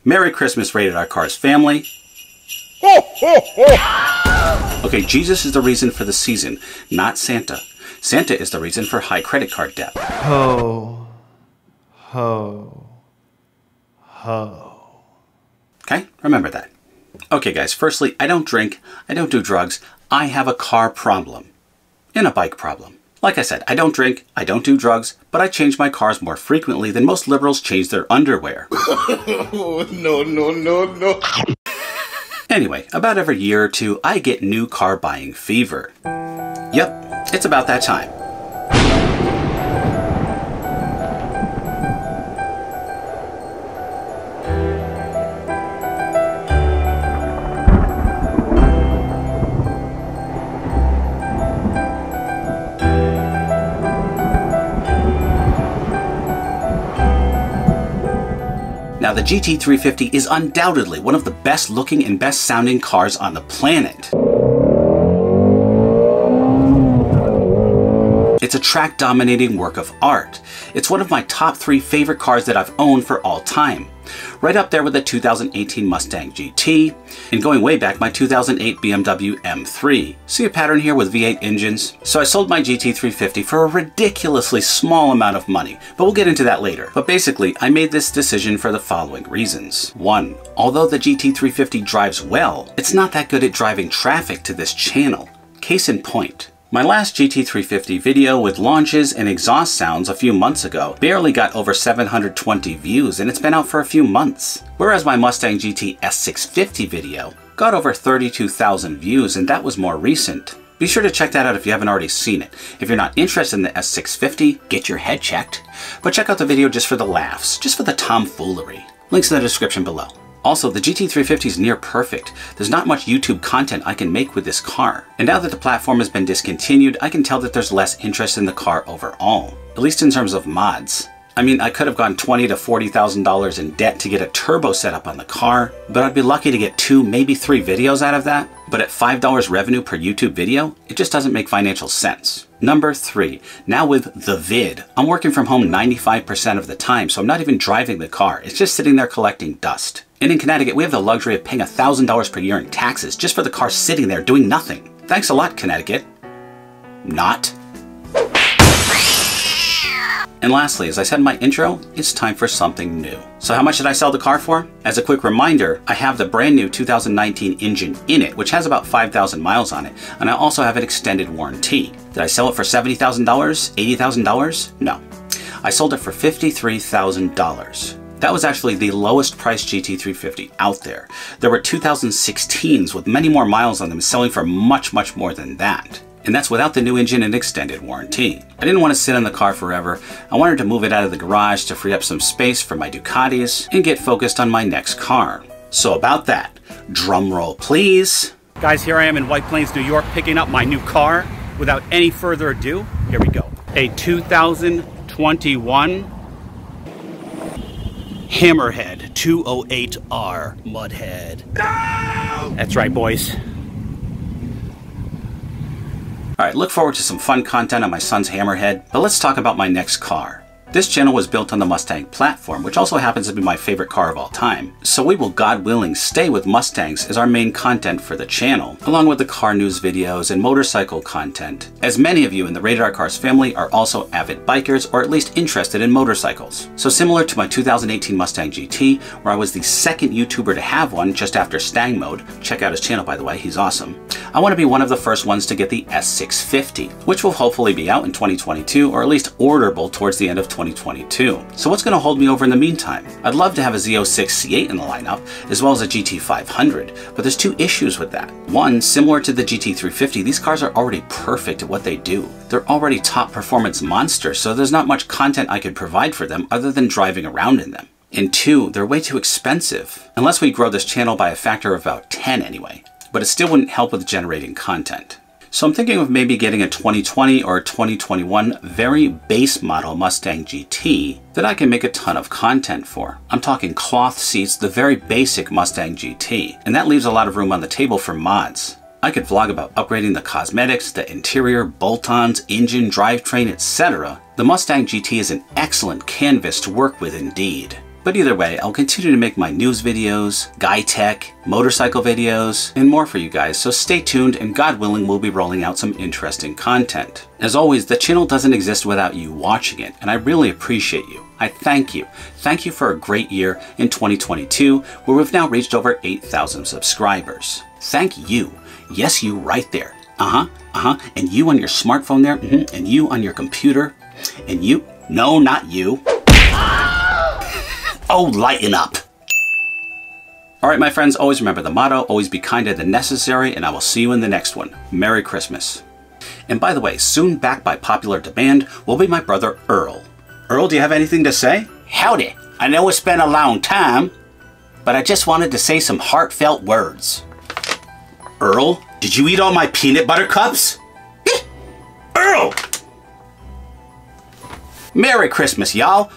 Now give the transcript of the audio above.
Merry Christmas, Rated R Cars family. Okay, Jesus is the reason for the season, not Santa. Santa is the reason for high credit card debt. Ho, ho, ho. Okay, remember that. Okay guys, firstly, I don't drink, I don't do drugs, I have a car problem. And a bike problem. Like I said, I don't drink, I don't do drugs, but I change my cars more frequently than most liberals change their underwear. No. Anyway, about every year or two, I get new car buying fever. Yep, it's about that time. Now, the GT350 is undoubtedly one of the best looking and best sounding cars on the planet. It's a track dominating work of art. It's one of my top 3 favorite cars that I've owned for all time. Right up there with the 2018 Mustang GT, and going way back, my 2008 BMW M3. See a pattern here with V8 engines? So I sold my GT350 for a ridiculously small amount of money, but we'll get into that later. But basically, I made this decision for the following reasons. 1. Although the GT350 drives well, it's not that good at driving traffic to this channel. Case in point. My last GT350 video with launches and exhaust sounds a few months ago barely got over 720 views, and it's been out for a few months. Whereas my Mustang GT S650 video got over 32,000 views, and that was more recent. Be sure to check that out if you haven't already seen it. If you're not interested in the S650, get your head checked. But check out the video just for the laughs, just for the tomfoolery. Links in the description below. Also, the GT350 is near perfect. There's not much YouTube content I can make with this car. And now that the platform has been discontinued, I can tell that there's less interest in the car overall. At least in terms of mods. I mean, I could have gone $20,000 to $40,000 in debt to get a turbo set up on the car, but I'd be lucky to get 2, maybe 3 videos out of that. But at $5 revenue per YouTube video, it just doesn't make financial sense. Number 3, now with the vid. I'm working from home 95% of the time, so I'm not even driving the car. It's just sitting there collecting dust. And in Connecticut, we have the luxury of paying $1,000 per year in taxes just for the car sitting there doing nothing. Thanks a lot, Connecticut. Not. And lastly, as I said in my intro, it's time for something new. So how much did I sell the car for? As a quick reminder, I have the brand new 2019 engine in it, which has about 5,000 miles on it, and I also have an extended warranty. Did I sell it for $70,000? $80,000? No. I sold it for $53,000. That was actually the lowest priced GT350 out there. There were 2016s with many more miles on them selling for much more than that. And that's without the new engine and extended warranty. I didn't want to sit in the car forever. I wanted to move it out of the garage to free up some space for my Ducatis and get focused on my next car. So about that, drum roll please. Guys, here I am in White Plains, New York, picking up my new car. Without any further ado, here we go. A 2021 Hammerhead 208R Mudhead. No! That's right, boys. Alright, look forward to some fun content on my son's Hammerhead, but let's talk about my next car. This channel was built on the Mustang platform, which also happens to be my favorite car of all time. So we will, God willing, stay with Mustangs as our main content for the channel, along with the car news videos and motorcycle content, as many of you in the Rated R Cars family are also avid bikers or at least interested in motorcycles. So similar to my 2018 Mustang GT, where I was the second YouTuber to have one just after Stang Mode, check out his channel by the way, he's awesome, I want to be one of the first ones to get the S650, which will hopefully be out in 2022 or at least orderable towards the end of 2022. So what's going to hold me over in the meantime? I'd love to have a Z06 C8 in the lineup, as well as a GT500, but there's 2 issues with that. One, similar to the GT350, these cars are already perfect at what they do. They're already top performance monsters, so there's not much content I could provide for them other than driving around in them. And 2, they're way too expensive, unless we grow this channel by a factor of about 10 anyway. But it still wouldn't help with generating content. So I'm thinking of maybe getting a 2020 or a 2021 very base model Mustang GT that I can make a ton of content for. I'm talking cloth seats, the very basic Mustang GT, and that leaves a lot of room on the table for mods. I could vlog about upgrading the cosmetics, the interior, bolt-ons, engine, drivetrain, etc. The Mustang GT is an excellent canvas to work with indeed. But either way, I'll continue to make my news videos, guy tech, motorcycle videos, and more for you guys, so stay tuned and God willing we'll be rolling out some interesting content. As always, the channel doesn't exist without you watching it, and I really appreciate you. I thank you. Thank you for a great year in 2022, where we've now reached over 8,000 subscribers. Thank you. Yes, you right there. And you on your smartphone there, and you on your computer, and you, no, not you. Oh, lighten up. All right, my friends, always remember the motto, always be kinder than necessary, and I will see you in the next one. Merry Christmas. And by the way, soon back by popular demand will be my brother Earl. Earl, do you have anything to say? Howdy. I know it's been a long time, but I just wanted to say some heartfelt words. Earl, did you eat all my peanut butter cups? Earl! Merry Christmas, y'all.